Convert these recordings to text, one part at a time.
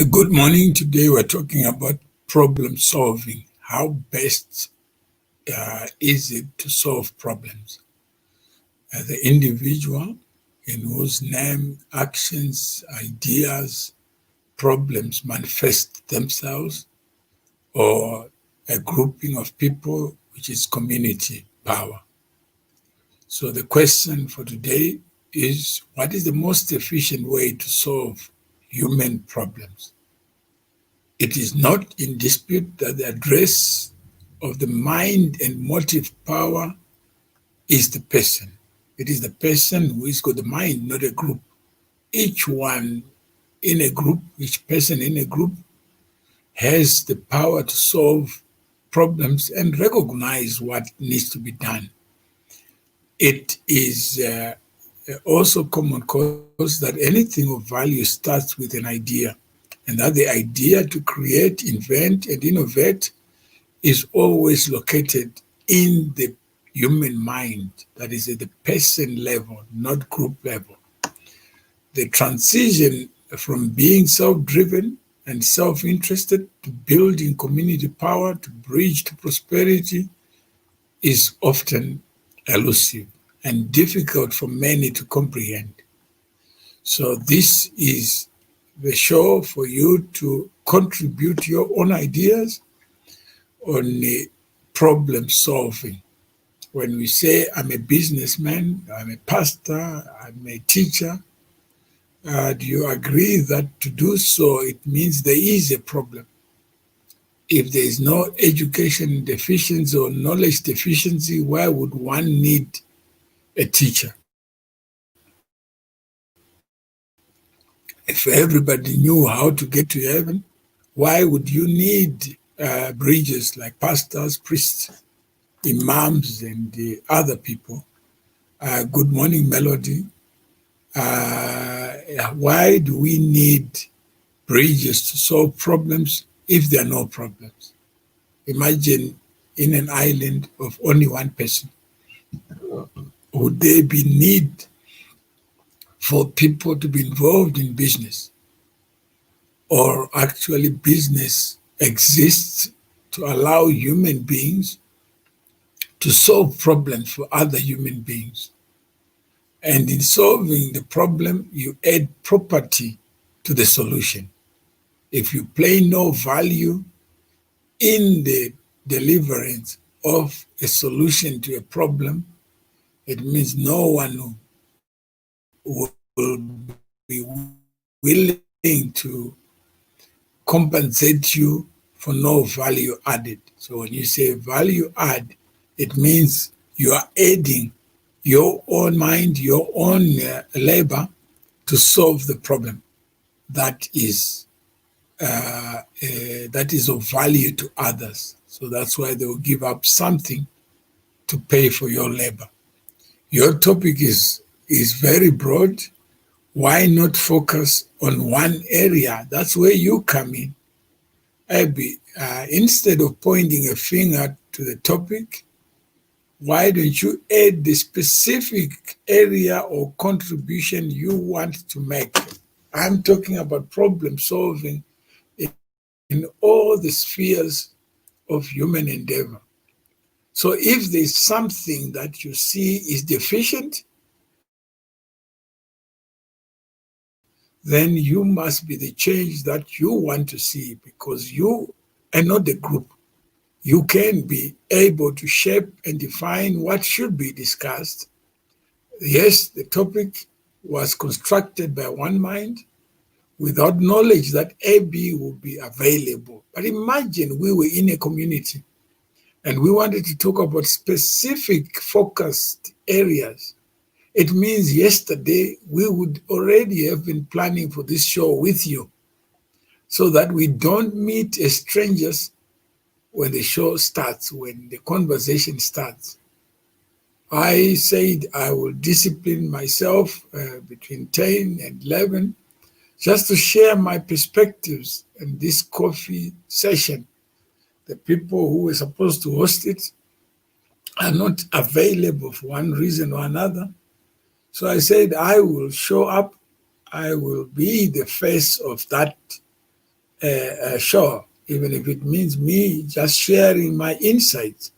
Good morning. Today we're talking about problem solving. How best is it to solve problems? As an individual in whose name, actions, ideas, problems manifest themselves, or a grouping of people, which is community power. So the question for today is, what is the most efficient way to solve human problems? It is not in dispute that the address of the mind and motive power is the person. It is the person who is got the mind, not a group. Each one in a group, each person in a group has the power to solve problems and recognize what needs to be done. It is also common cause that anything of value starts with an idea, and that the idea to create, invent, and innovate is always located in the human mind, that is at the person level, not group level. The transition from being self-driven and self-interested to building community power, to bridge to prosperity, is often elusive and difficult for many to comprehend. So this is the show for you to contribute your own ideas on problem solving. When we say I'm a businessman, I'm a pastor, I'm a teacher, do you agree that to do so, it means there is a problem? If there is no education deficiency or knowledge deficiency, why would one need a teacher? If everybody knew how to get to heaven, why would you need bridges like pastors, priests, imams, and the other people? Good morning, Melody. Why do we need bridges to solve problems if there are no problems? Imagine in an island of only one person. Would there be need for people to be involved in business? Or actually business exists to allow human beings to solve problems for other human beings? And in solving the problem, you add property to the solution. If you place no value in the deliverance of a solution to a problem, it means no one will be willing to compensate you for no value added. So when you say value add, it means you are adding your own mind, your own labor to solve the problem that is of value to others. So that's why they will give up something to pay for your labor. Your topic is very broad. Why not focus on one area? That's where you come in. Abby, instead of pointing a finger to the topic, why don't you add the specific area or contribution you want to make? I'm talking about problem solving in all the spheres of human endeavor. So if there's something that you see is deficient, then you must be the change that you want to see, because you are not the group. You can be able to shape and define what should be discussed. Yes, the topic was constructed by one mind without knowledge that AB would be available. But imagine we were in a community and we wanted to talk about specific focused areas. It means yesterday we would already have been planning for this show with you, so that we don't meet as strangers when the show starts, when the conversation starts. I said I will discipline myself between 10 and 11 just to share my perspectives in this coffee session. The people who were supposed to host it are not available for one reason or another. So I said I will show up. I will be the face of that sure, even if it means me just sharing my insights,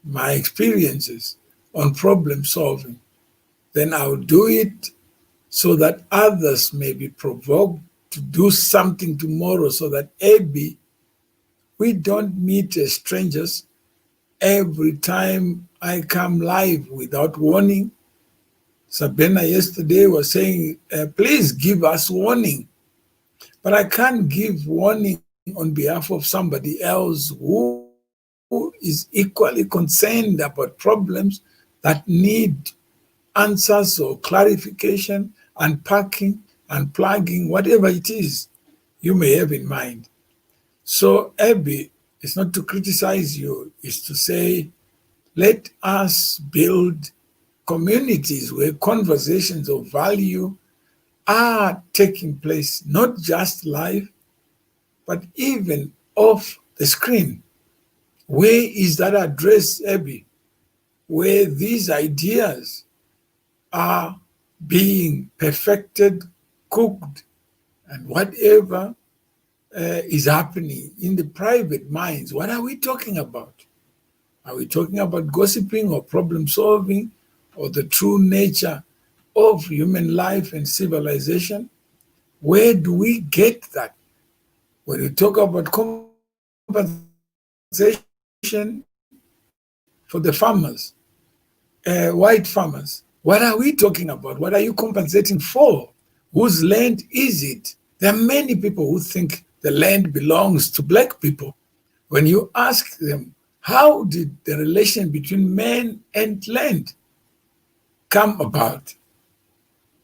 my experiences on problem solving, then I'll do it so that others may be provoked to do something tomorrow, so that maybe we don't meet as strangers every time I come live without warning. Sabina yesterday was saying, please give us warning. But I can't give warning on behalf of somebody else who is equally concerned about problems that need answers or clarification, unpacking, unplugging, whatever it is you may have in mind. So, Abby, it's not to criticize you, it's to say, let us build communities where conversations of value are taking place, not just live, but even off the screen. Where is that address, Abby? Where these ideas are being perfected, cooked, and whatever is happening in the private minds. What are we talking about? Are we talking about gossiping or problem solving or the true nature of human life and civilization? Where do we get that? When we talk about compensation for the farmers, white farmers, what are we talking about? What are you compensating for? Whose land is it? There are many people who think the land belongs to black people. When you ask them, how did the relation between man and land come about?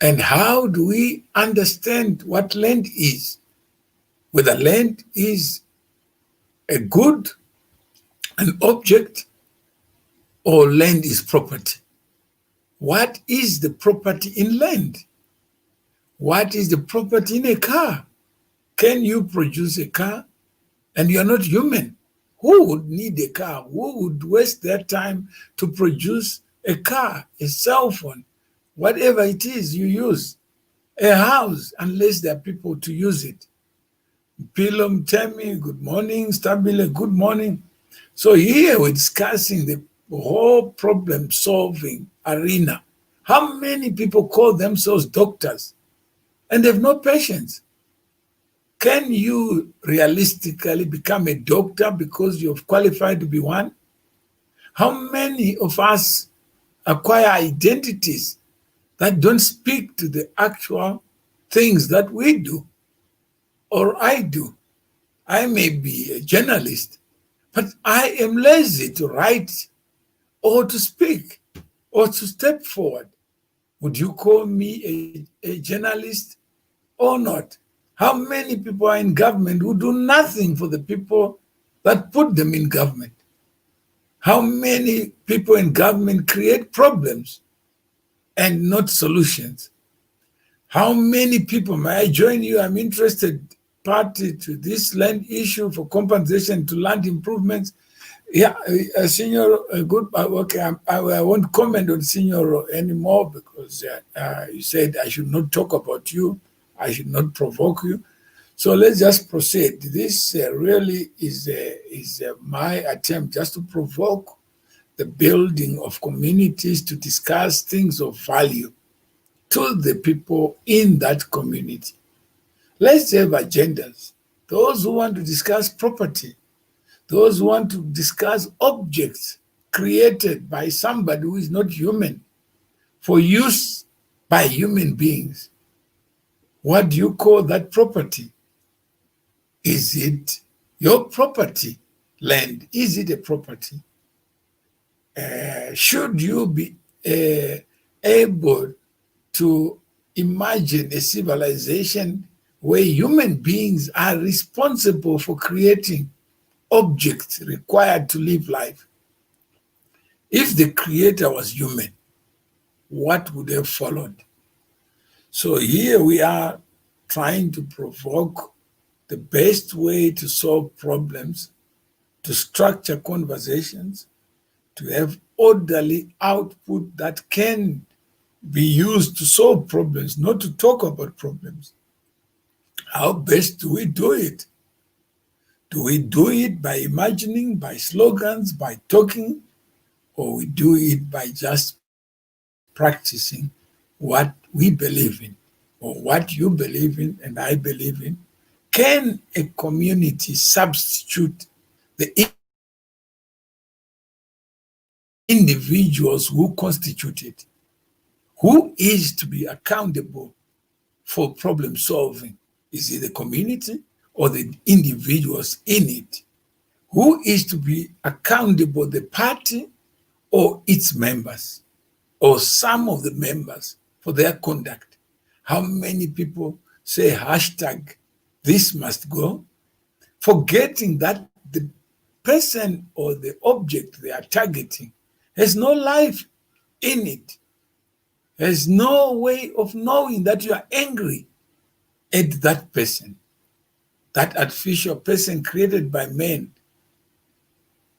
And how do we understand what land is? Whether land is a good, an object, or land is property. What is the property in land? What is the property in a car? Can you produce a car and you're not human? Who would need a car? Who would waste their time to produce a car, a cell phone, whatever it is you use, a house, unless there are people to use it? Pilum, Temi, good morning. Stabile, good morning. So here we're discussing the whole problem solving arena. How many people call themselves doctors and have no patience? Can you realistically become a doctor because you've qualified to be one? How many of us acquire identities that don't speak to the actual things that we do or I do? I may be a journalist, but I am lazy to write or to speak or to step forward. Would you call me a journalist or not? How many people are in government who do nothing for the people that put them in government? How many people in government create problems and not solutions? How many people, may I join you? I'm interested party to this land issue for compensation to land improvements. Yeah, Senior, good. Okay, I won't comment on Senior anymore because you said I should not talk about you. I should not provoke you. So let's just proceed. This really is my attempt just to provoke the building of communities to discuss things of value to the people in that community. Let's have agendas. Those who want to discuss property, those who want to discuss objects created by somebody who is not human for use by human beings. What do you call that property? Is it your property, land? Is it a property? Should you be able to imagine a civilization where human beings are responsible for creating objects required to live life? If the creator was human, what would have followed? So here we are trying to provoke the best way to solve problems, to structure conversations, to have orderly output that can be used to solve problems, not to talk about problems. How best do we do it? Do we do it by imagining, by slogans, by talking, or we do it by just practicing what we believe in, or what you believe in and I believe in? Can a community substitute the individuals who constitute it? Who is to be accountable for problem solving? Is it the community or the individuals in it? Who is to be accountable, the party or its members, or some of the members for their conduct? How many people say hashtag this must go, forgetting that the person or the object they are targeting has no life in it, has no way of knowing that you are angry at that person, that artificial person created by men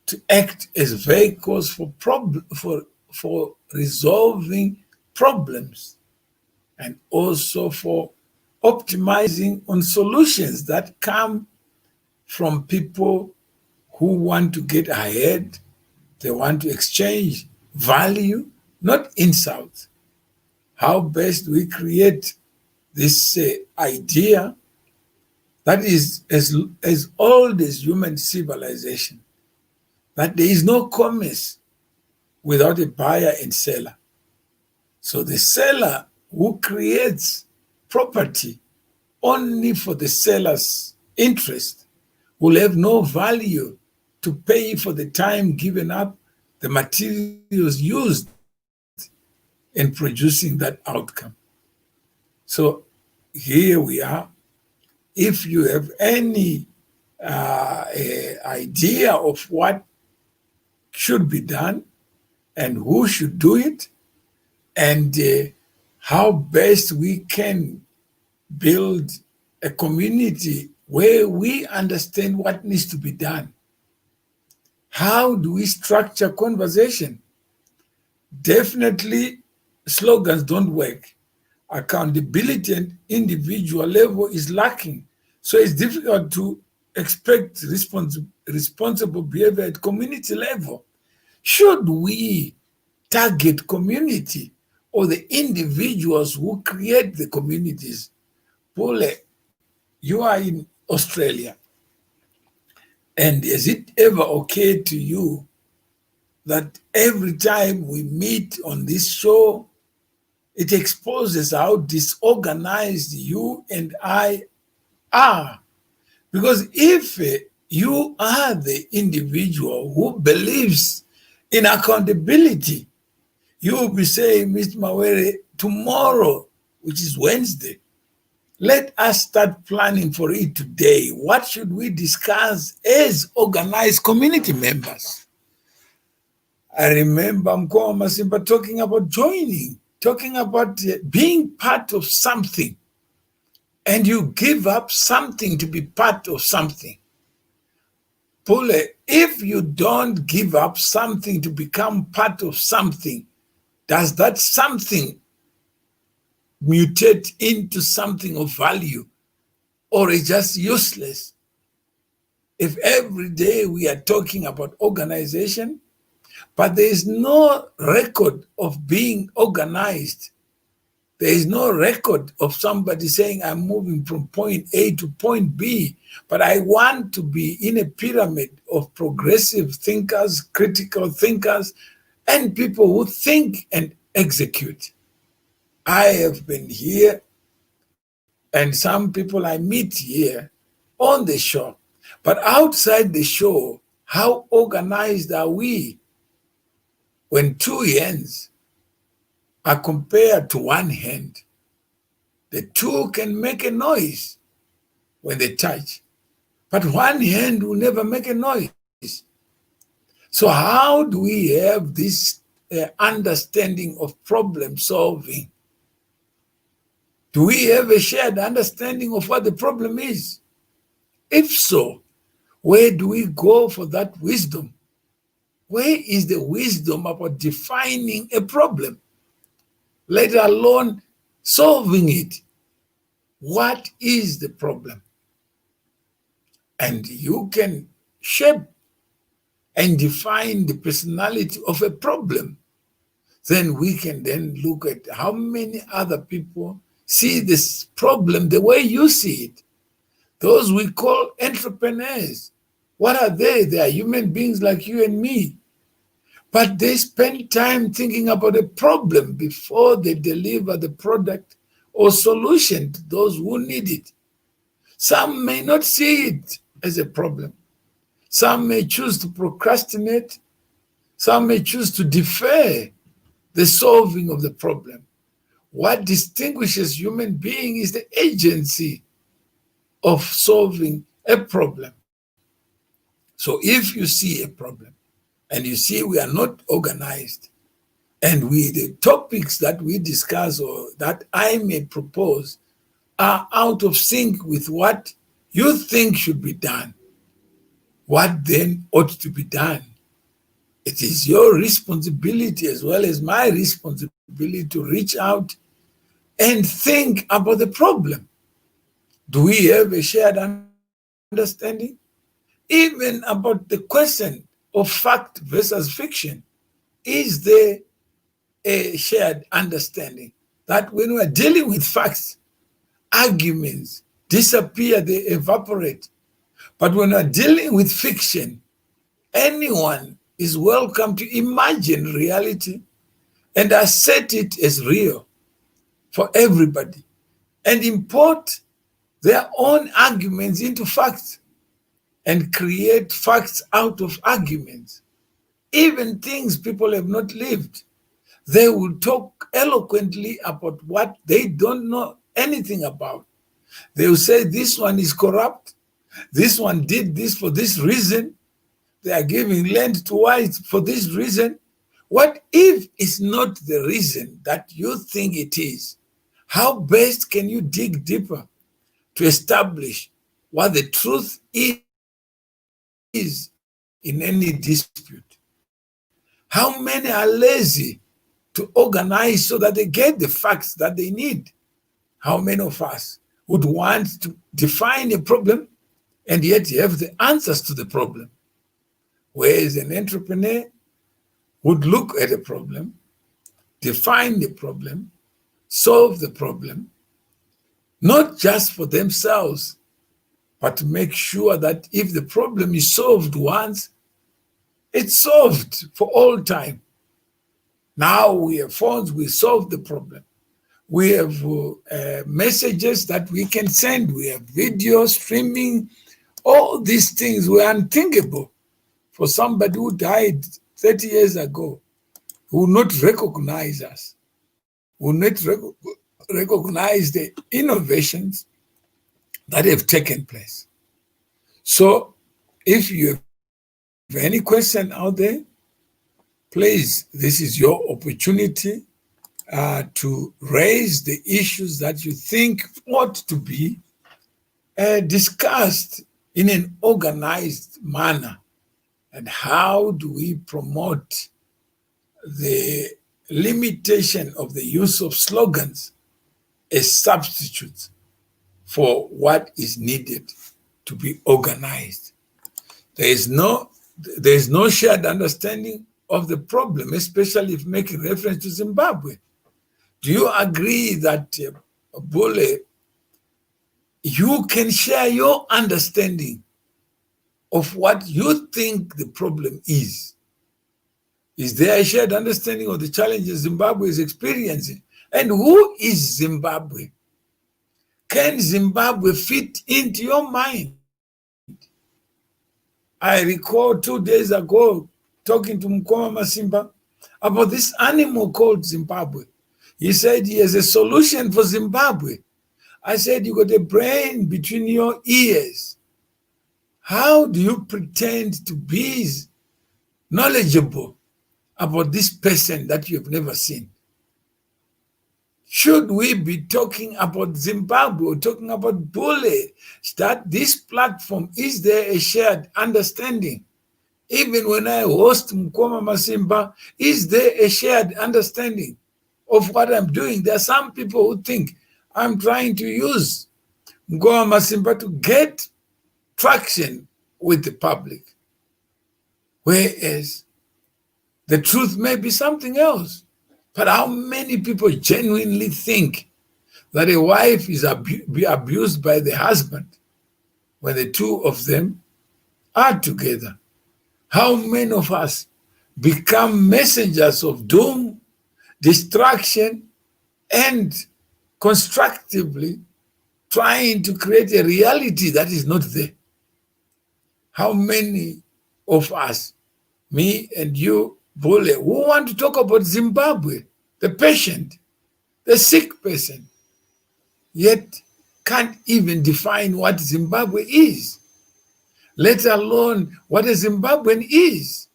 to act as vehicles for resolving problems, and also for optimizing on solutions that come from people who want to get ahead. They want to exchange value, not insult. How best we create this idea that is as old as human civilization, that there is no commerce without a buyer and seller. So the seller who creates property only for the seller's interest will have no value to pay for the time given up, the materials used in producing that outcome. So here we are. If you have any idea of what should be done and who should do it, and how best we can build a community where we understand what needs to be done. How do we structure conversation? Definitely, slogans don't work. Accountability at individual level is lacking. So it's difficult to expect responsible behavior at community level. Should we target community or the individuals who create the communities? Pole, you are in Australia, and is it ever occurred to you that every time we meet on this show, it exposes how disorganized you and I are? Because if you are the individual who believes in accountability, you will be saying, Mr. Mawere, tomorrow, which is Wednesday, let us start planning for it today. What should we discuss as organized community members? I remember Mkoa Masimba talking about joining, talking about being part of something, and you give up something to be part of something. Pule, if you don't give up something to become part of something, does that something mutate into something of value, or is just useless? If every day we are talking about organization, but there is no record of being organized, there is no record of somebody saying, I'm moving from point A to point B, but I want to be in a pyramid of progressive thinkers, critical thinkers, and people who think and execute. I have been here, and some people I meet here on the show, but outside the show, how organized are we when two hands are compared to one hand? The two can make a noise when they touch, but one hand will never make a noise. So how do we have this understanding of problem solving? Do we have a shared understanding of what the problem is? If so, where do we go for that wisdom? Where is the wisdom about defining a problem, let alone solving it? What is the problem? and you can shape and define the personality of a problem, then we can then look at how many other people see this problem the way you see it. Those we call entrepreneurs. What are they? They are human beings like you and me. But they spend time thinking about a problem before they deliver the product or solution to those who need it. Some may not see it as a problem. Some may choose to procrastinate. Some may choose to defer the solving of the problem. What distinguishes human being is the agency of solving a problem. So if you see a problem and you see we are not organized, and the topics that we discuss or that I may propose are out of sync with what you think should be done, what then ought to be done? It is your responsibility as well as my responsibility to reach out and think about the problem. Do we have a shared understanding? Even about the question of fact versus fiction, is there a shared understanding that when we're dealing with facts, arguments disappear, they evaporate. But when we're dealing with fiction, anyone is welcome to imagine reality and assert it as real for everybody and import their own arguments into facts and create facts out of arguments. Even things people have not lived, they will talk eloquently about what they don't know anything about. They will say this one is corrupt, this one did this for this reason, they are giving land to whites for this reason. What if it's not the reason that you think it is? How best can you dig deeper to establish what the truth is in any dispute? How many are lazy to organize so that they get the facts that they need? How many of us would want to define a problem and yet have the answers to the problem? Whereas an entrepreneur would look at a problem, define the problem, solve the problem, not just for themselves, but to make sure that if the problem is solved once, it's solved for all time. Now we have phones, we solve the problem. We have messages that we can send. We have video streaming. All these things were unthinkable for somebody who died 30 years ago, who will not recognize us, who will not recognize the innovations that have taken place. So if you have any question out there, please, this is your opportunity to raise the issues that you think ought to be discussed in an organized manner. And how do we promote the limitation of the use of slogans as substitutes for what is needed to be organized? There is no shared understanding of the problem, especially if making reference to Zimbabwe. Do you agree that, Bole, you can share your understanding of what you think the problem is? Is there a shared understanding of the challenges Zimbabwe is experiencing? And who is Zimbabwe? Can Zimbabwe fit into your mind? I recall 2 days ago talking to Mkoma Masimba about this animal called Zimbabwe. He said he has a solution for Zimbabwe. I said, you got a brain between your ears. How do you pretend to be knowledgeable about this person that you have never seen? Should we be talking about Zimbabwe or talking about Bole? That this platform, is there a shared understanding? Even when I host Mkoma Masimba, is there a shared understanding of what I'm doing? There are some people who think I'm trying to use Mkoma Masimba to get traction with the public, whereas the truth may be something else. But how many people genuinely think that a wife is be abused by the husband when the two of them are together? How many of us become messengers of doom, destruction, and constructively trying to create a reality that is not there? How many of us, me and you, Bole, who want to talk about Zimbabwe, the patient, the sick person, yet can't even define what Zimbabwe is, let alone what a Zimbabwean is?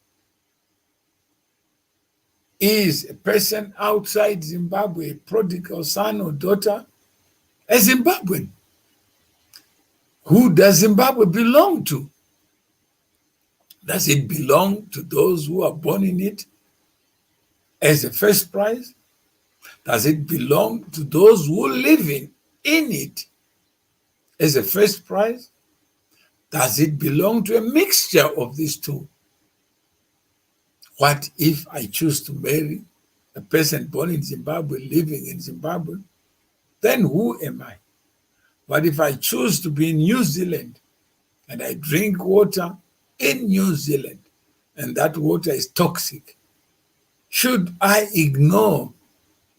Is a person outside Zimbabwe, a prodigal son or daughter, a Zimbabwean? Who does Zimbabwe belong to? Does it belong to those who are born in it as a first prize? Does it belong to those who live in it as a first prize? Does it belong to a mixture of these two? What if I choose to marry a person born in Zimbabwe, living in Zimbabwe? Then who am I? What if I choose to be in New Zealand and I drink water in New Zealand and that water is toxic? Should I ignore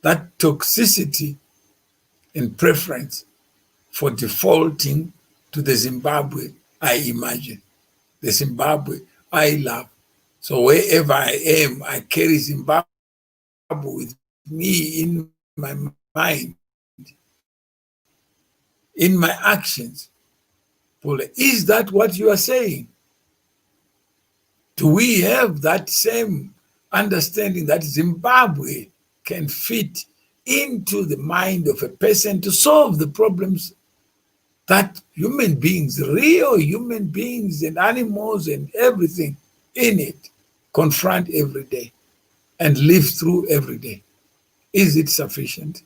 that toxicity in preference for defaulting to the Zimbabwe I imagine, the Zimbabwe I love? So wherever I am, I carry Zimbabwe with me in my mind, in my actions. Paul, is that what you are saying? Do we have that same understanding that Zimbabwe can fit into the mind of a person to solve the problems that human beings, real human beings and animals and everything in it, confront every day and live through every day? Is it sufficient?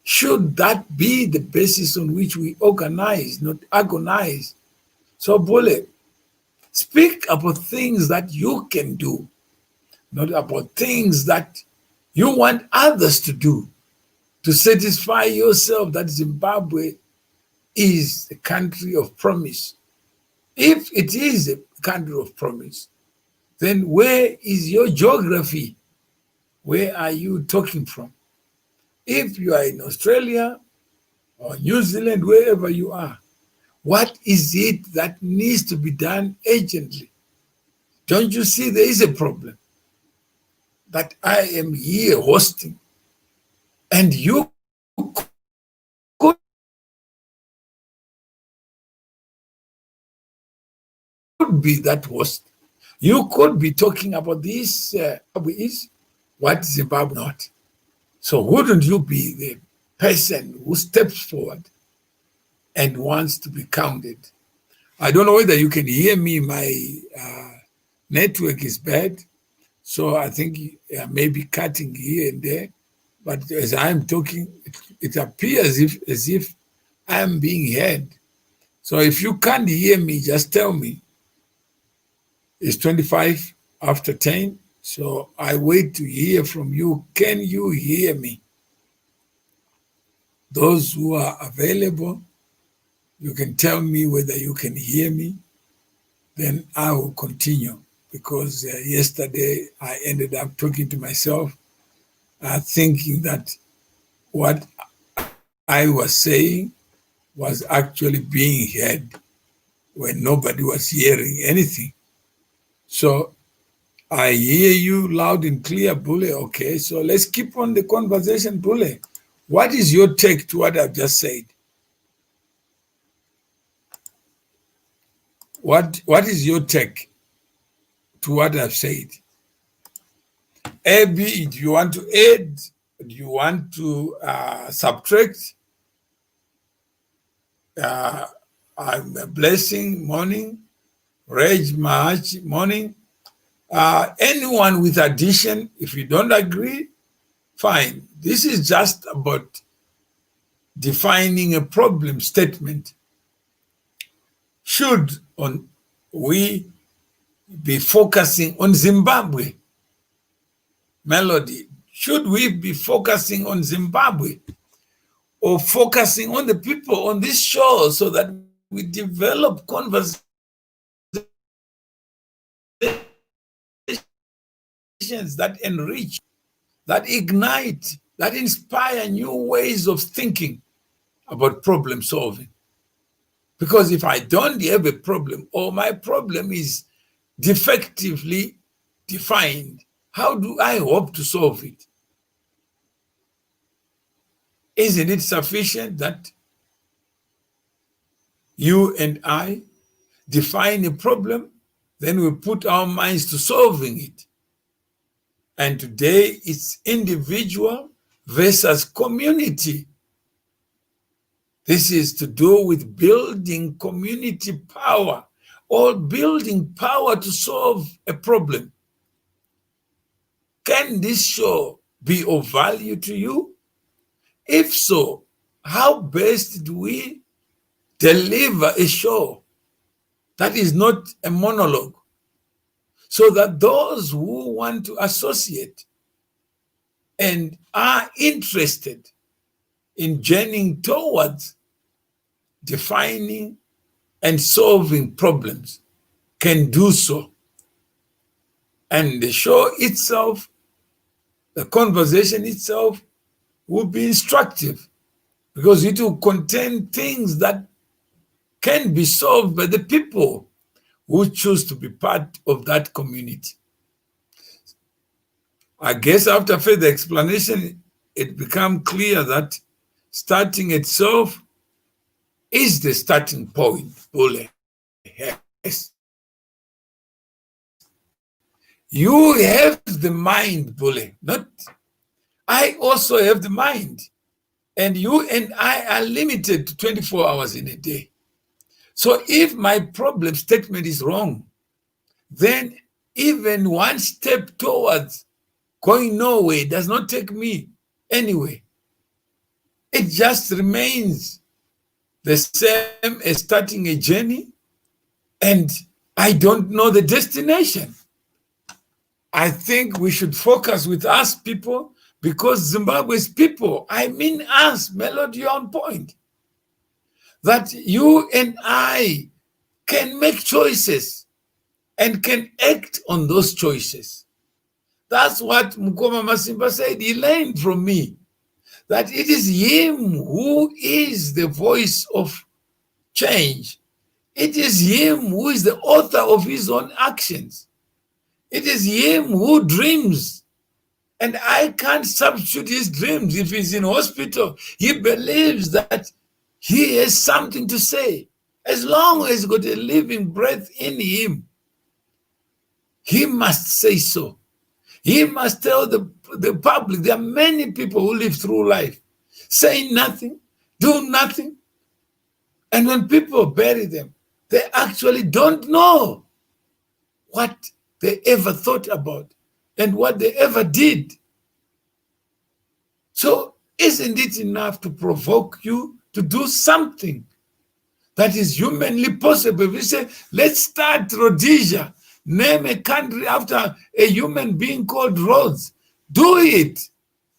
Should that be the basis on which we organize, not agonize? So, Bole, speak about things that you can do, not about things that you want others to do to satisfy yourself that Zimbabwe is a country of promise. If it is a country of promise, then where is your geography? Where are you talking from? If you are in Australia or New Zealand, wherever you are, what is it that needs to be done urgently? Don't you see there is a problem that I am here hosting and you could be that host? You could be talking about this is what Zimbabwe not. So wouldn't you be the person who steps forward and wants to be counted? I don't know whether you can hear me. My network is bad, so I think I may be cutting here and there. But as I'm talking, it appears as if I'm being heard. So if you can't hear me, just tell me. It's 25 after 10, so I wait to hear from you. Can you hear me? Those who are available, you can tell me whether you can hear me. Then I will continue, because yesterday I ended up talking to myself, thinking that what I was saying was actually being heard when nobody was hearing anything. So I hear you loud and clear, Bule. Okay, so let's keep on the conversation, Bule. What is your take to what I've just said? What is your take to what I've said? Abby, do you want to add? Do you want to subtract? I'm a blessing, morning. Reg March, morning. Anyone with addition, if you don't agree, fine. This is just about defining a problem statement. Should we be focusing on Zimbabwe? Melody, should we be focusing on Zimbabwe or focusing on the people on this show so that we develop conversations that enrich, that ignite, that inspire new ways of thinking about problem solving? Because if I don't have a problem, or my problem is defectively defined, how do I hope to solve it? Isn't it sufficient that you and I define a problem, then we put our minds to solving it? And today it's individual versus community. This is to do with building community power or building power to solve a problem. Can this show be of value to you? If so, how best do we deliver a show that is not a monologue, so that those who want to associate and are interested in journeying towards defining and solving problems can do so? And the show itself, the conversation itself, will be instructive, because it will contain things that can be solved by the people who choose to be part of that community. I guess after further explanation, it becomes clear that starting itself is the starting point. Yes. You have the mind, Bule, not I also have the mind. And you and I are limited to 24 hours in a day. So if my problem statement is wrong, then even one step towards going nowhere does not take me anywhere. It just remains the same as starting a journey, and I don't know the destination. I think we should focus with us people, because Zimbabwe's people, I mean us, Melody, on point, that you and I can make choices and can act on those choices. That's what Mukoma Masimba said. He learned from me that it is him who is the voice of change. It is him who is the author of his own actions. It is him who dreams. And I can't substitute his dreams. If he's in hospital, he believes that he has something to say. As long as he's got a living breath in him, he must say so. He must tell the public. There are many people who live through life saying nothing, do nothing. And when people bury them, they actually don't know what they ever thought about and what they ever did. So isn't it enough to provoke you to do something that is humanly possible? If we say, let's start Rhodesia, name a country after a human being called Rhodes. Do it.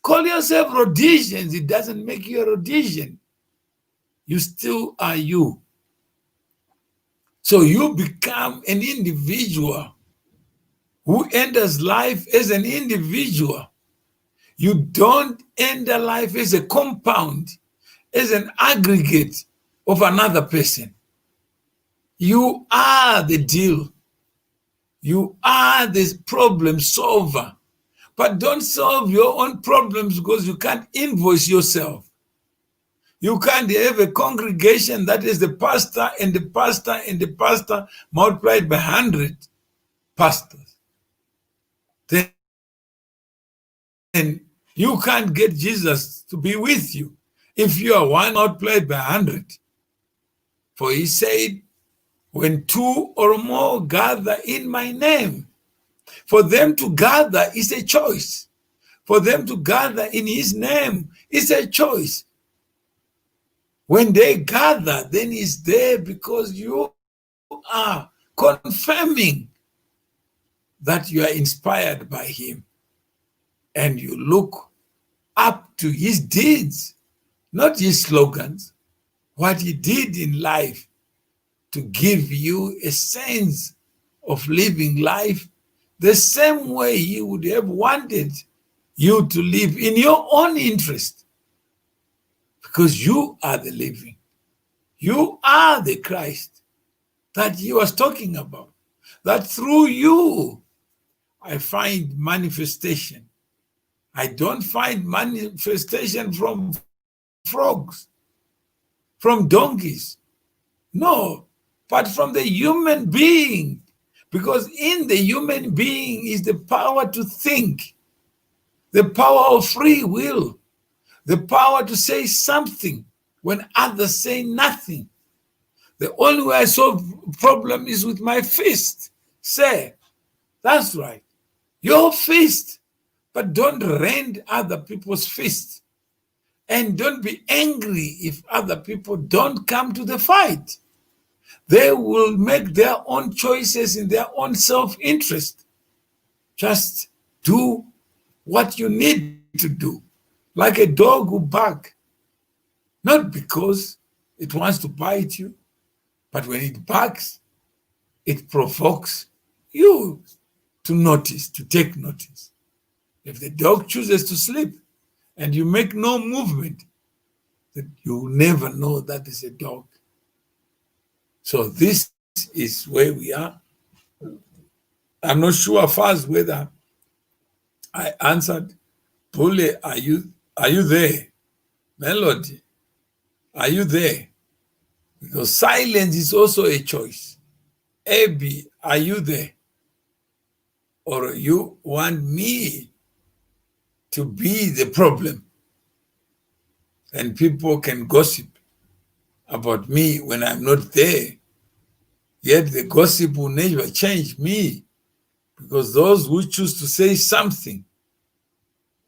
Call yourself Rhodesians. It doesn't make you a Rhodesian. You still are you. So you become an individual who enters life as an individual. You don't enter life as a compound, as an aggregate of another person. You are the deal. You are this problem solver. But don't solve your own problems because you can't invoice yourself. You can't have a congregation that is the pastor and the pastor and the pastor multiplied by 100 pastors. Then you can't get Jesus to be with you if you are one multiplied by 100. For he said, when two or more gather in my name, for them to gather is a choice. For them to gather in his name is a choice. When they gather, then he's there because you you are confirming that you are inspired by him, and you look up to his deeds, not his slogans, what he did in life to give you a sense of living life the same way he would have wanted you to live in your own interest, because you are the living. You are the Christ that he was talking about, that through you I find manifestation. I don't find manifestation from frogs, from donkeys, no, but from the human being, because in the human being is the power to think, the power of free will, the power to say something when others say nothing. The only way I solve problem is with my fist. Say, that's right, your fist, but don't rend other people's fists. And don't be angry if other people don't come to the fight. They will make their own choices in their own self-interest. Just do what you need to do, like a dog who barks, not because it wants to bite you, but when it barks, it provokes you to notice, to take notice. If the dog chooses to sleep and you make no movement, then you will never know that is a dog. So this is where we are. I'm not sure first whether I answered. Pule, are you there? Melody, are you there? Because silence is also a choice. Abby, are you there? Or you want me to be the problem? And people can gossip about me when I'm not there. Yet the gossip will never change me, because those who choose to say something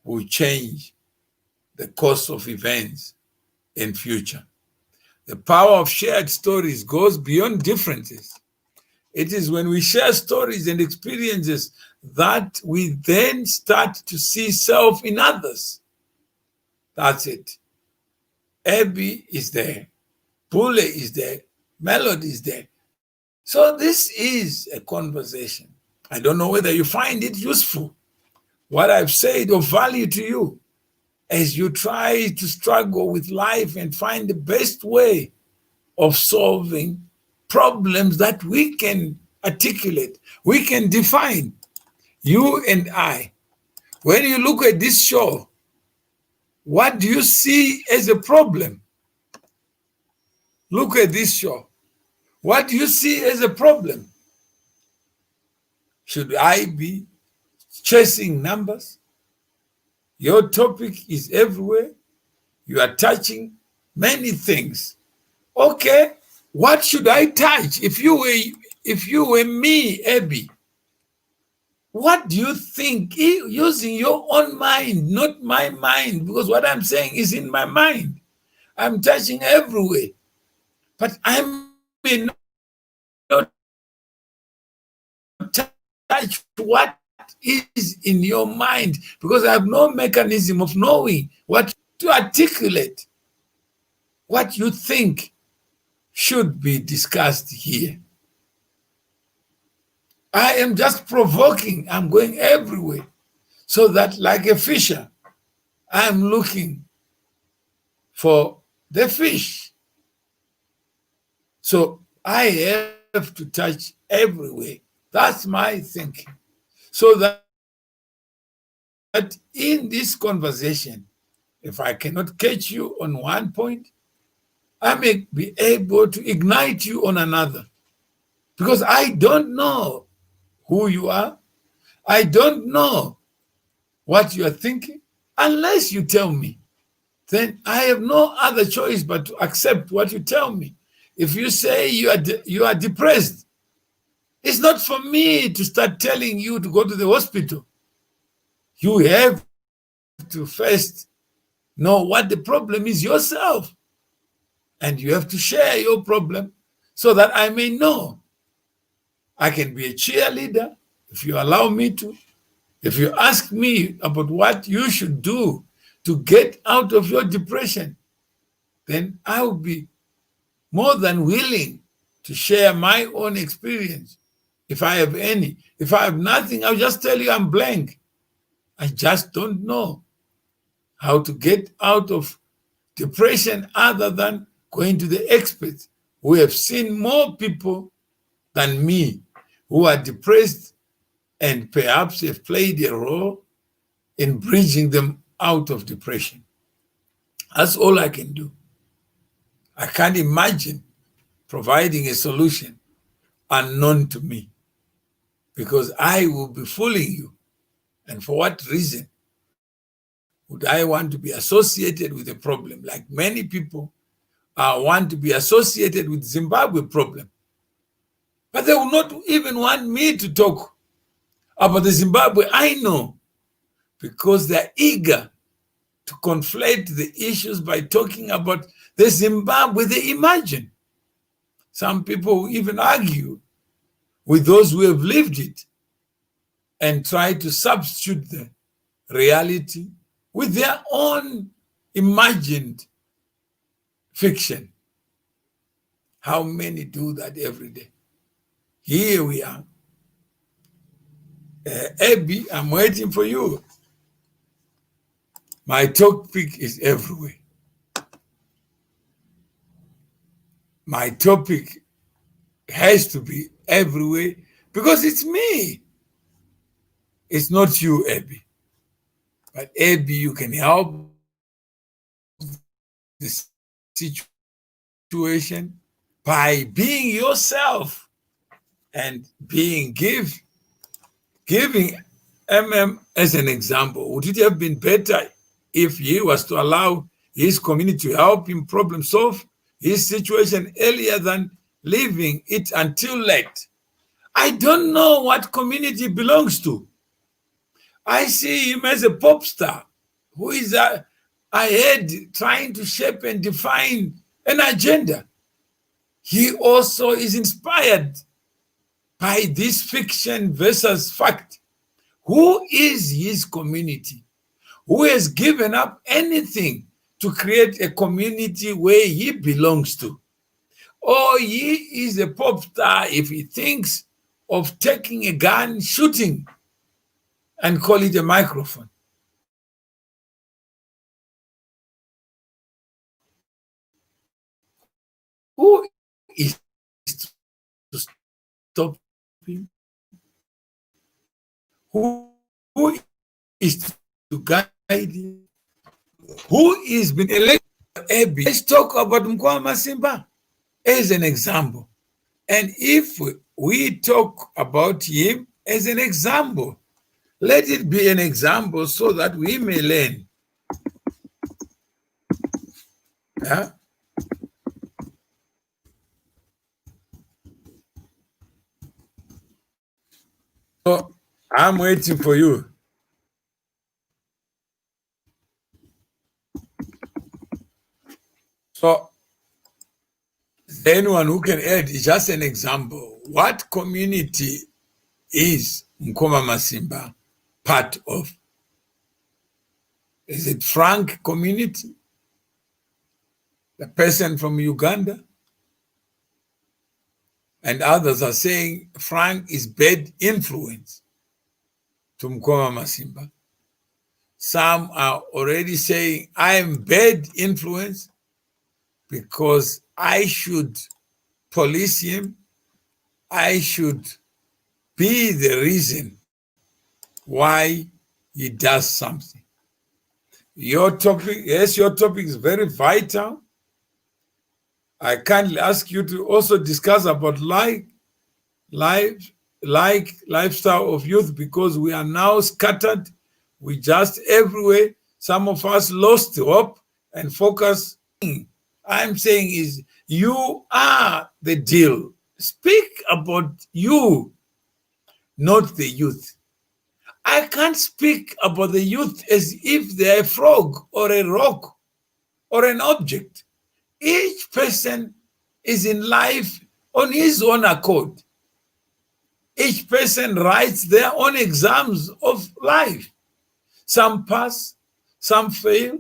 will change the course of events in future. The power of shared stories goes beyond differences. It is when we share stories and experiences that we then start to see self in others. That's it. Abby is there. Pule is there. Melody is there. So this is a conversation. I don't know whether you find it useful, what I've said, of value to you, as you try to struggle with life and find the best way of solving problems that we can articulate, we can define, you and I. When you look at this show, what do you see as a problem? Look at this show. What do you see as a problem? Should I be chasing numbers? Your topic is everywhere. You are touching many things. Okay, what should I touch? If you were me, Abby, what do you think? Using your own mind, not my mind, because what I'm saying is in my mind. I'm touching everywhere, but I may not touch what is in your mind, because I have no mechanism of knowing what to articulate, what you think should be discussed here. I am just provoking. I'm going everywhere, so that like a fisher, I'm looking for the fish. So I have to touch everywhere. That's my thinking. So that in this conversation, if I cannot catch you on one point, I may be able to ignite you on another, because I don't know who you are. I don't know what you are thinking. Unless you tell me, then I have no other choice but to accept what you tell me. If you say you are depressed, it's not for me to start telling you to go to the hospital. You have to first know what the problem is yourself. And you have to share your problem so that I may know. I can be a cheerleader if you allow me to. If you ask me about what you should do to get out of your depression, then I will be more than willing to share my own experience if I have any. If I have nothing, I'll just tell you I'm blank. I just don't know how to get out of depression other than going to the experts who have seen more people than me who are depressed and perhaps have played a role in bridging them out of depression. That's all I can do. I can't imagine providing a solution unknown to me, because I will be fooling you. And for what reason would I want to be associated with a problem like many people want to be associated with Zimbabwe problem? But they will not even want me to talk about the Zimbabwe I know, because they're eager to conflate the issues by talking about the Zimbabwe they imagine. Some people even argue with those who have lived it and try to substitute the reality with their own imagined fiction. How many do that every day? Here we are. Abby, I'm waiting for you. My topic is everywhere. My topic has to be everywhere because it's me. It's not you, Abby. But Abby, you can help the situation by being yourself and giving MM as an example. Would it have been better if he was to allow his community to help him problem solve his situation earlier than leaving it until late? I don't know what community he belongs to. I see him as a pop star who is ahead trying to shape and define an agenda. He also is inspired by this fiction versus fact. Who is his community? Who has given up anything to create a community where he belongs to? Or he is a pop star if he thinks of taking a gun, shooting, and call it a microphone. Who is to stop him? Who is to guide him? Who is been elected? Let's talk about Mkwama Simba as an example. And if we talk about him as an example, let it be an example so that we may learn. Yeah? So I'm waiting for you. So anyone who can add is just an example. What community is Mkwama Simba part of? Is it Frank community? The person from Uganda? And others are saying Frank is bad influence to Mkwama Simba. Some are already saying I am bad influence because I should police him. I should be the reason why he does something. Your topic, yes, your topic is very vital. I kindly ask you to also discuss about lifestyle of youth, because we are now scattered. We just everywhere. Some of us lost hope and focus. I'm saying is you are the deal. Speak about you, not the youth. I can't speak about the youth as if they're a frog or a rock or an object. Each person is in life on his own accord. Each person writes their own exams of life. Some pass, some fail.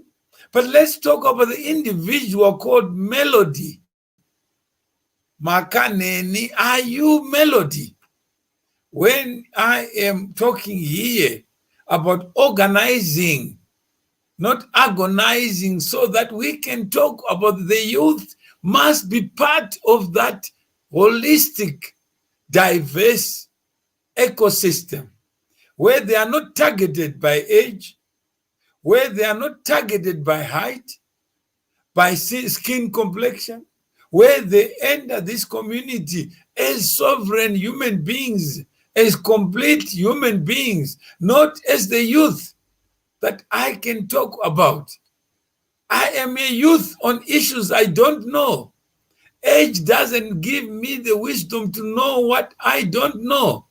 But let's talk about the individual called Melody. Makaneni, are you Melody? When I am talking here about organizing, not agonizing, so that we can talk about the youth must be part of that holistic, diverse ecosystem where they are not targeted by age, where they are not targeted by height, by skin complexion, where they enter this community as sovereign human beings, as complete human beings, not as the youth that I can talk about. I am a youth on issues I don't know. Age doesn't give me the wisdom to know what I don't know.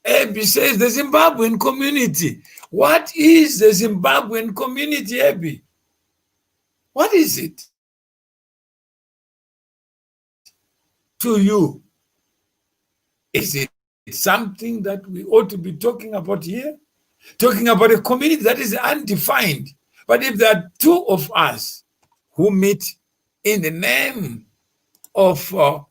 Abby says the Zimbabwean community. What is the Zimbabwean community, Abby? What is it to you? Is it something that we ought to be talking about here? Talking about a community that is undefined. But if there are two of us who meet in the name of an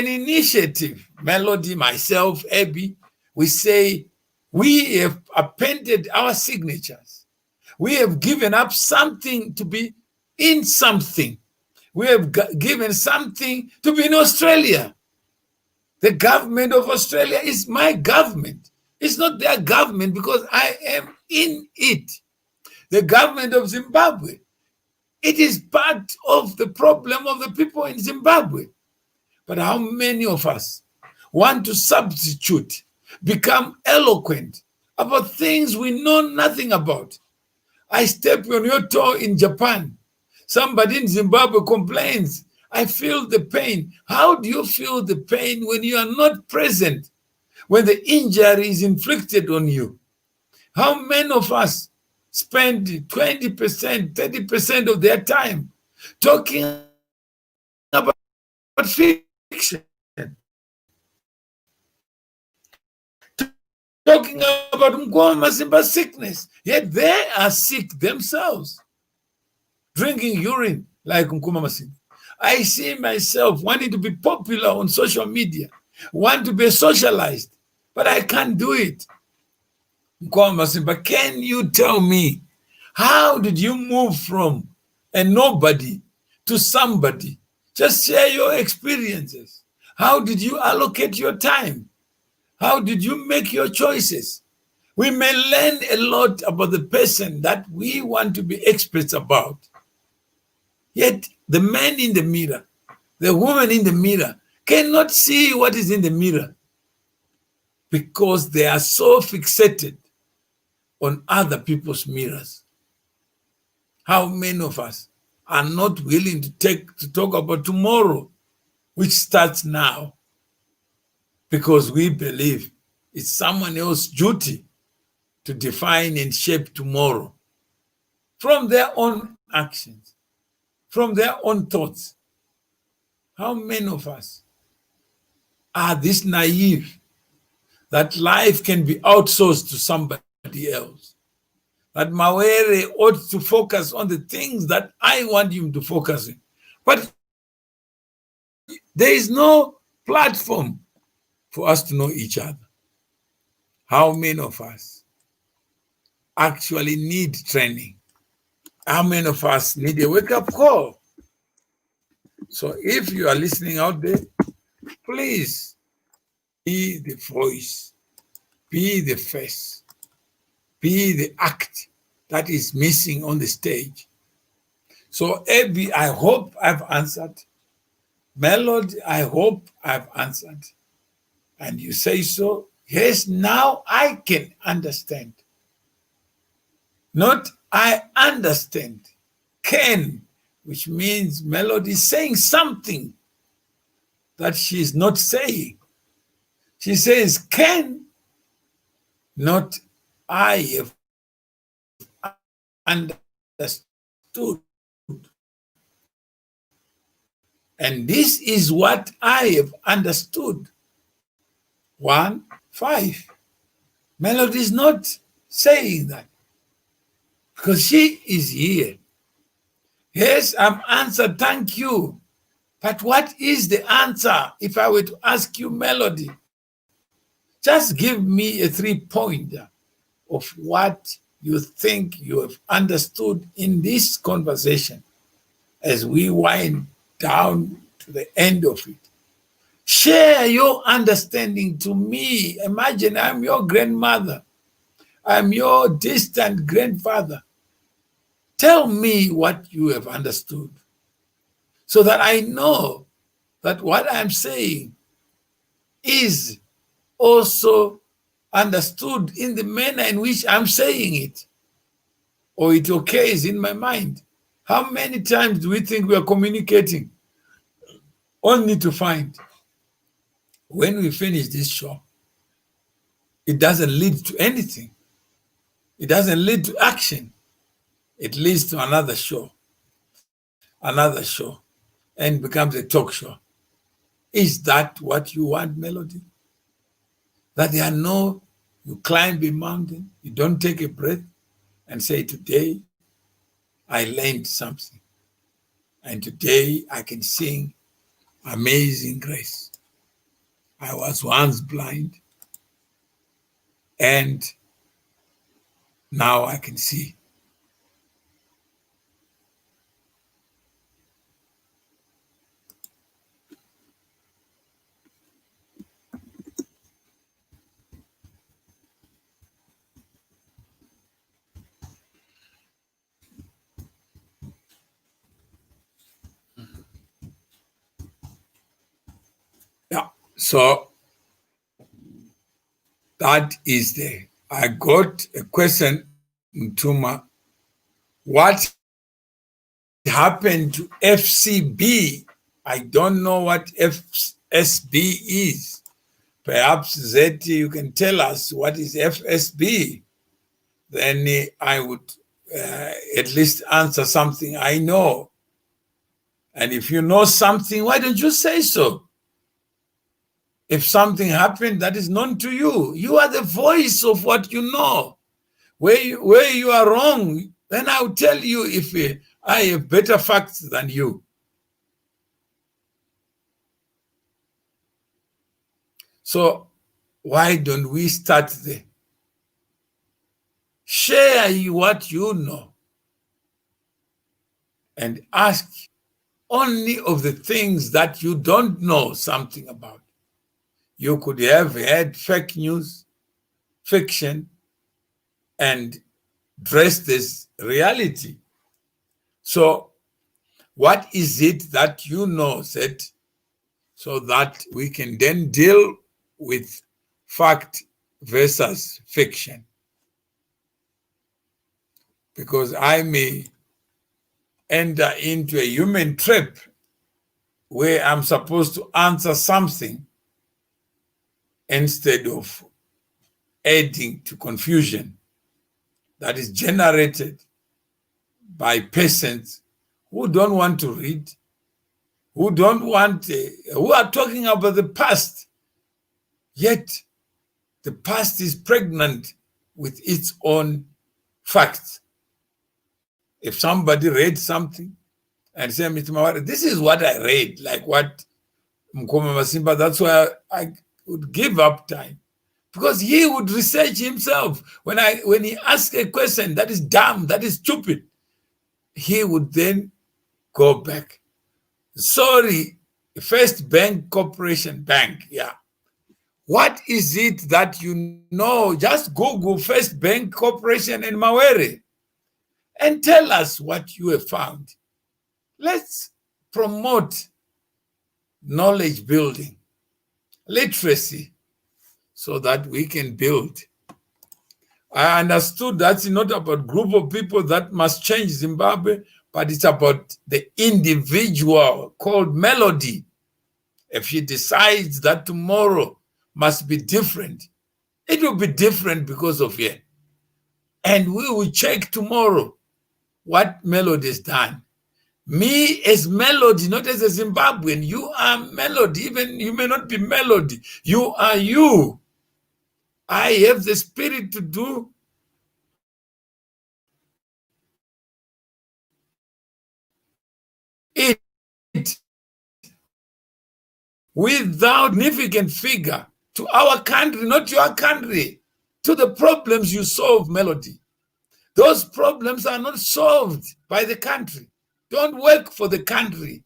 initiative, Melody, myself, Abby, we say we have appended our signatures. We have given up something to be in something. We have given something to be in Australia. The government of Australia is my government. It's not their government because I am in it. The government of Zimbabwe, it is part of the problem of the people in Zimbabwe. But how many of us want to substitute, become eloquent about things we know nothing about? I step on your toe in Japan. Somebody in Zimbabwe complains, I feel the pain. How do you feel the pain when you are not present, when the injury is inflicted on you? How many of us spend 20%, 30% of their time talking about fiction, talking about Ngoma Simba sickness, yet they are sick themselves, drinking urine like Nkuma Masimba. I see myself wanting to be popular on social media, want to be socialized, but I can't do it. Nkuma Masimba, can you tell me, how did you move from a nobody to somebody? Just share your experiences. How did you allocate your time? How did you make your choices? We may learn a lot about the person that we want to be experts about. Yet the man in the mirror, the woman in the mirror, cannot see what is in the mirror because they are so fixated on other people's mirrors. How many of us are not willing to talk about tomorrow, which starts now, because we believe it's someone else's duty to define and shape tomorrow from their own actions, from their own thoughts? How many of us are this naive that life can be outsourced to somebody else? That Mawere ought to focus on the things that I want him to focus on. But there is no platform for us to know each other. How many of us actually need training? How many of us need a wake-up call? So if you are listening out there, please be the voice, be the face, be the act that is missing on the stage. So Abby, I hope I've answered. Melody, I hope I've answered. And you say so, yes, now I can understand. Not I understand, can, which means Melody is saying something that she's not saying. She says can, not I have understood. And this is what I have understood. 1, 5. Melody is not saying that because she is here. Yes, I'm answered, thank you. But what is the answer if I were to ask you, Melody? Just give me a 3-pointer of what you think you have understood in this conversation as we wind down to the end of it. Share your understanding to me. Imagine I'm your grandmother. I'm your distant grandfather. Tell me what you have understood so that I know that what I'm saying is also understood in the manner in which I'm saying it, or it occurs in my mind. How many times do we think we are communicating only to find when we finish this show, it doesn't lead to anything. It doesn't lead to action. It leads to another show, and becomes a talk show. Is that what you want, Melody? That you climb a mountain, you don't take a breath and say, today I learned something. And today I can sing Amazing Grace. I was once blind and now I can see. Yeah, so that is there. I got a question, Mtuma. What happened to FCB? I don't know what FSB is. Perhaps Zeti, you can tell us what is FSB. Then I would at least answer something I know. And if you know something, why don't you say so? If something happened that is known to you, you are the voice of what you know. Where you are wrong, then I'll tell you if I have better facts than you. So why don't we start there? Share what you know and ask only of the things that you don't know something about. You could have had fake news, fiction, and dressed as reality. So what is it that you know, Seth, so that we can then deal with fact versus fiction? Because I may enter into a human trap where I'm supposed to answer something instead of adding to confusion that is generated by persons who don't want to read, who are talking about the past, yet the past is pregnant with its own facts. If somebody read something and say, Mr. Mawari, this is what I read, like what Mkoma Masimba, that's why I would give up time. Because he would research himself. When he asks a question that is dumb, that is stupid, he would then go back. Sorry, First Bank Corporation Bank, yeah. What is it that you know? Just Google First Bank Corporation in Mawere and tell us what you have found. Let's promote knowledge building, literacy, so that we can build. I understood that's not about a group of people that must change Zimbabwe, but it's about the individual called Melody. If she decides that tomorrow must be different, it will be different because of her. And we will check tomorrow what Melody has done. Me as Melody, not as a Zimbabwean. You are Melody. Even you may not be Melody. You are you. I have the spirit to do it without significant figure to our country, not your country, to the problems you solve, Melody. Those problems are not solved by the country. Don't work for the country.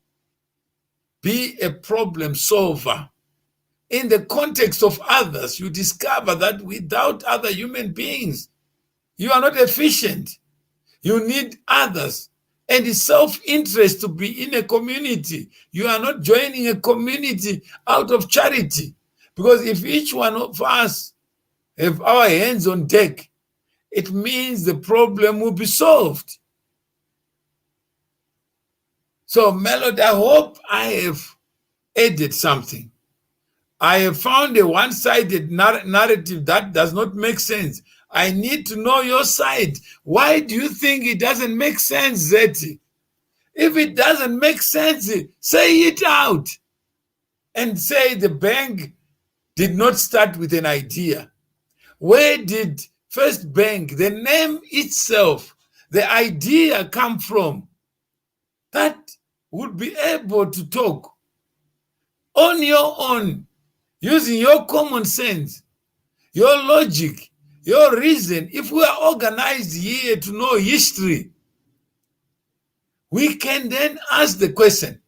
Be a problem solver. In the context of others, you discover that without other human beings, you are not efficient. You need others. And it's self-interest to be in a community. You are not joining a community out of charity. Because if each one of us have our hands on deck, it means the problem will be solved. So, Melody, I hope I have added something. I have found a one-sided narrative that does not make sense. I need to know your side. Why do you think it doesn't make sense, Zeti? If it doesn't make sense, say it out. And say the bank did not start with an idea. Where did First Bank, the name itself, the idea come from? That would be able to talk on your own, using your common sense, your logic, your reason. If we are organized here to know history, we can then ask the question,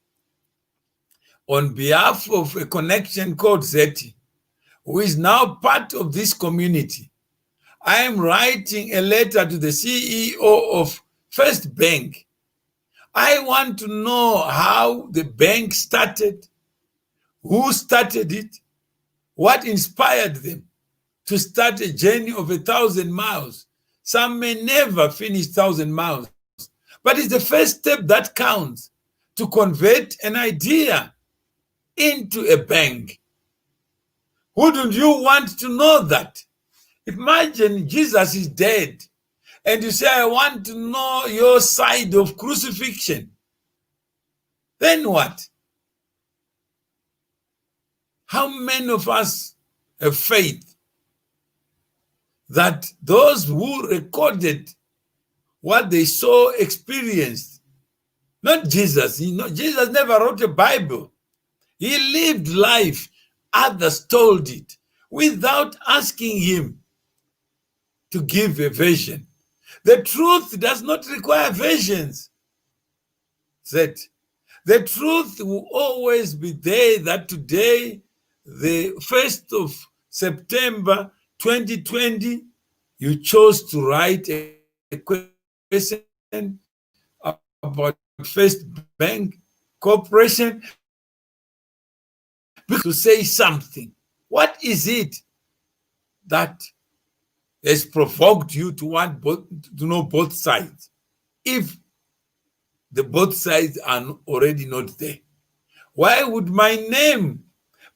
on behalf of a connection called Zeti, who is now part of this community, I am writing a letter to the CEO of First Bank. I want to know how the bank started, who started it, what inspired them to start a journey of 1,000 miles. Some may never finish 1,000 miles, but it's the first step that counts to convert an idea into a bank. Wouldn't you want to know that? Imagine Jesus is dead and you say, I want to know your side of crucifixion. Then what? How many of us have faith that those who recorded what they saw, experienced, not Jesus, Jesus never wrote a Bible. He lived life. Others told it without asking him to give a version. The truth does not require versions. That the truth will always be there, that today, the 1st of September 2020, you chose to write a question about First Bank Corporation to say something. What is it that has provoked you to want to know both sides, if the both sides are already not there? Why would my name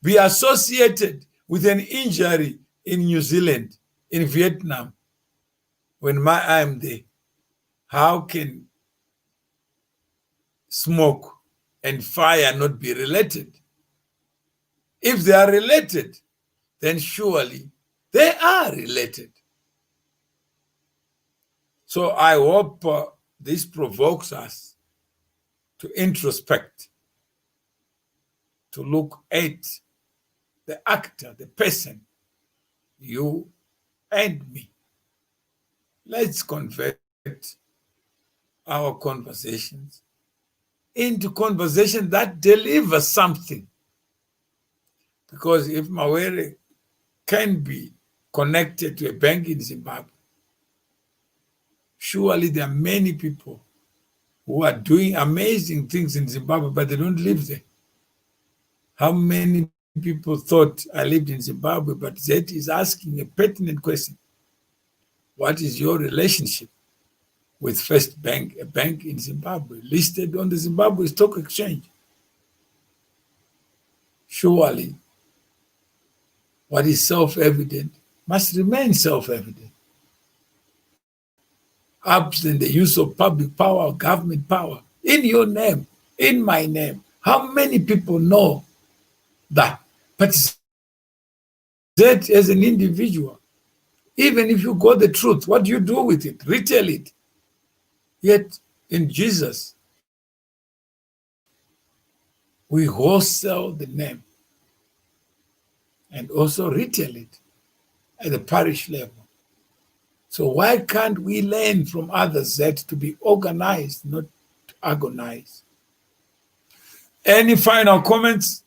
be associated with an injury in New Zealand, in Vietnam, when I am there? How can smoke and fire not be related? If they are related, then surely they are related. So I hope this provokes us to introspect, to look at the actor, the person, you and me. Let's convert our conversations into conversation that delivers something. Because if Mawere can be connected to a bank in Zimbabwe, surely there are many people who are doing amazing things in Zimbabwe, but they don't live there. How many people thought I lived in Zimbabwe, but Zeti is asking a pertinent question. What is your relationship with First Bank, a bank in Zimbabwe, listed on the Zimbabwe Stock Exchange? Surely, what is self-evident must remain self-evident. Absent the use of public power or government power, in your name, in my name. How many people know that? But that as an individual, even if you got the truth, what do you do with it? Retell it. Yet in Jesus, we wholesale the name and also retell it at the parish level. So why can't we learn from others that to be organized, not to agonize? Any final comments?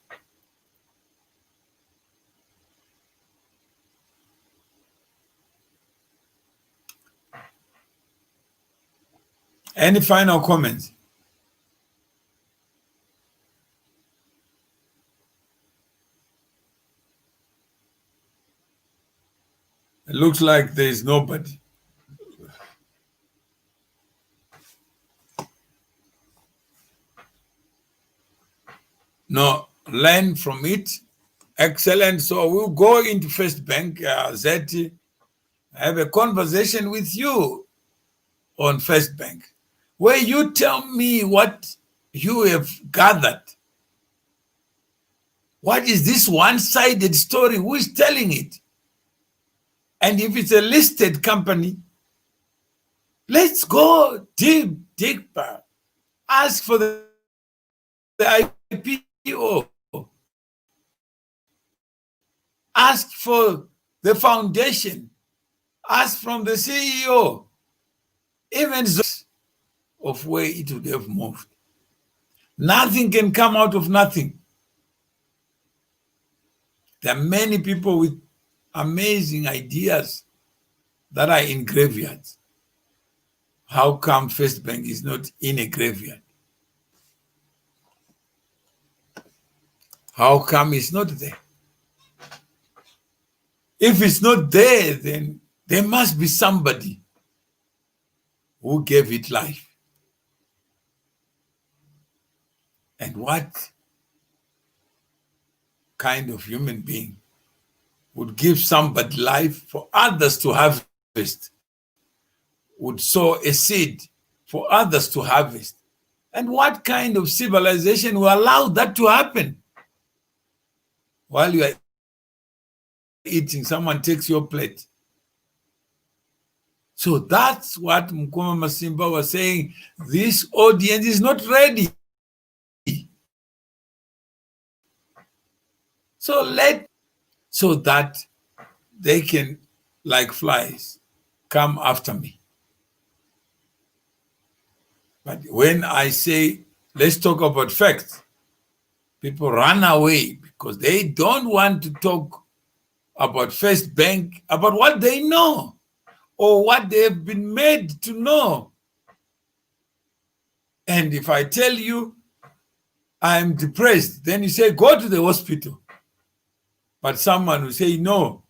Any final comments? It looks like there is nobody. No, learn from it. Excellent. So we'll go into First Bank. Zeti, I have a conversation with you on First Bank, where you tell me what you have gathered. What is this one-sided story? Who is telling it? And if it's a listed company, let's go deeper. Ask for the IPO. Ask for the foundation. Ask from the CEO. Even of where it would have moved. Nothing can come out of nothing. There are many people with amazing ideas that are in graveyards. How come First Bank is not in a graveyard? How come it's not there? If it's not there, then there must be somebody who gave it life. And what kind of human being would give somebody life for others to harvest, would sow a seed for others to harvest? And what kind of civilization will allow that to happen? While you are eating, someone takes your plate. So that's what Mkoma Masimba was saying. This audience is not ready. So that they can, like flies, come after me. But when I say, let's talk about facts, people run away because they don't want to talk about First Bank, about what they know or what they have been made to know. And if I tell you I'm depressed, then you say, go to the hospital. But someone will say, no.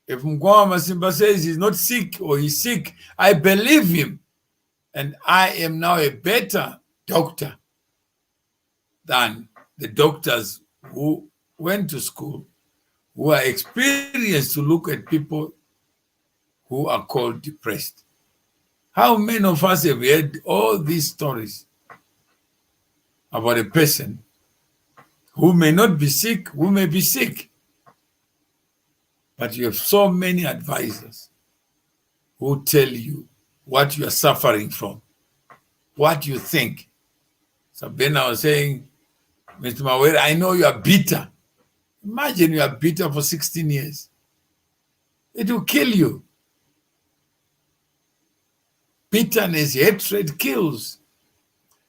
If Mkoma Masimba says he's not sick or he's sick, I believe him. And I am now a better doctor than the doctors who went to school, who are experienced to look at people who are called depressed. How many of us have heard all these stories about a person who may not be sick, who may be sick, but you have so many advisors who tell you what you are suffering from, what you think. Sabina was saying, Mr. Mawere, I know you are bitter. Imagine you are bitter for 16 years. It will kill you. Bitterness, hatred kills.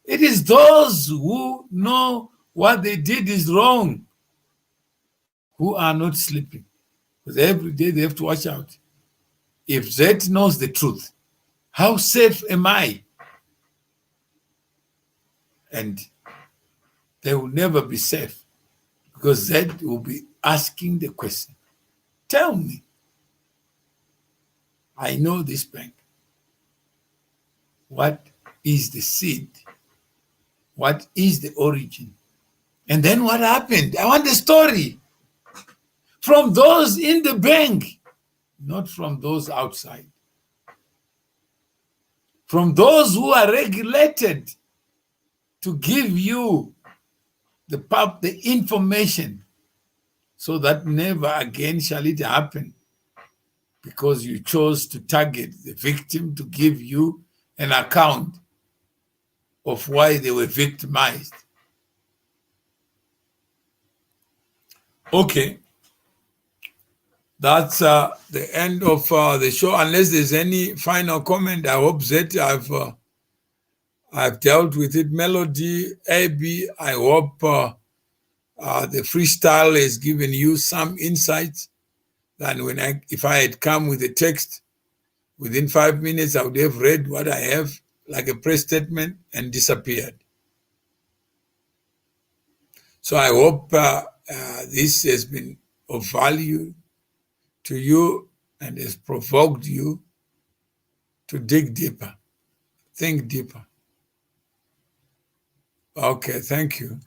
It is those who know what they did is wrong who are not sleeping. Because every day they have to watch out. If Zed knows the truth, how safe am I? And they will never be safe because Zed will be asking the question, tell me, I know this bank. What is the seed? What is the origin? And then what happened? I want the story from those in the bank, not from those outside. From those who are regulated to give you the information, so that never again shall it happen, because you chose to target the victim to give you an account of why they were victimized. Okay, that's the end of the show. Unless there's any final comment, I hope that I've dealt with it. Melody, AB, I hope the freestyle has given you some insights. Than if I had come with a text, within 5 minutes I would have read what I have like a press statement and disappeared. So I hope this has been of value to you and has provoked you to dig deeper, think deeper. Okay, thank you.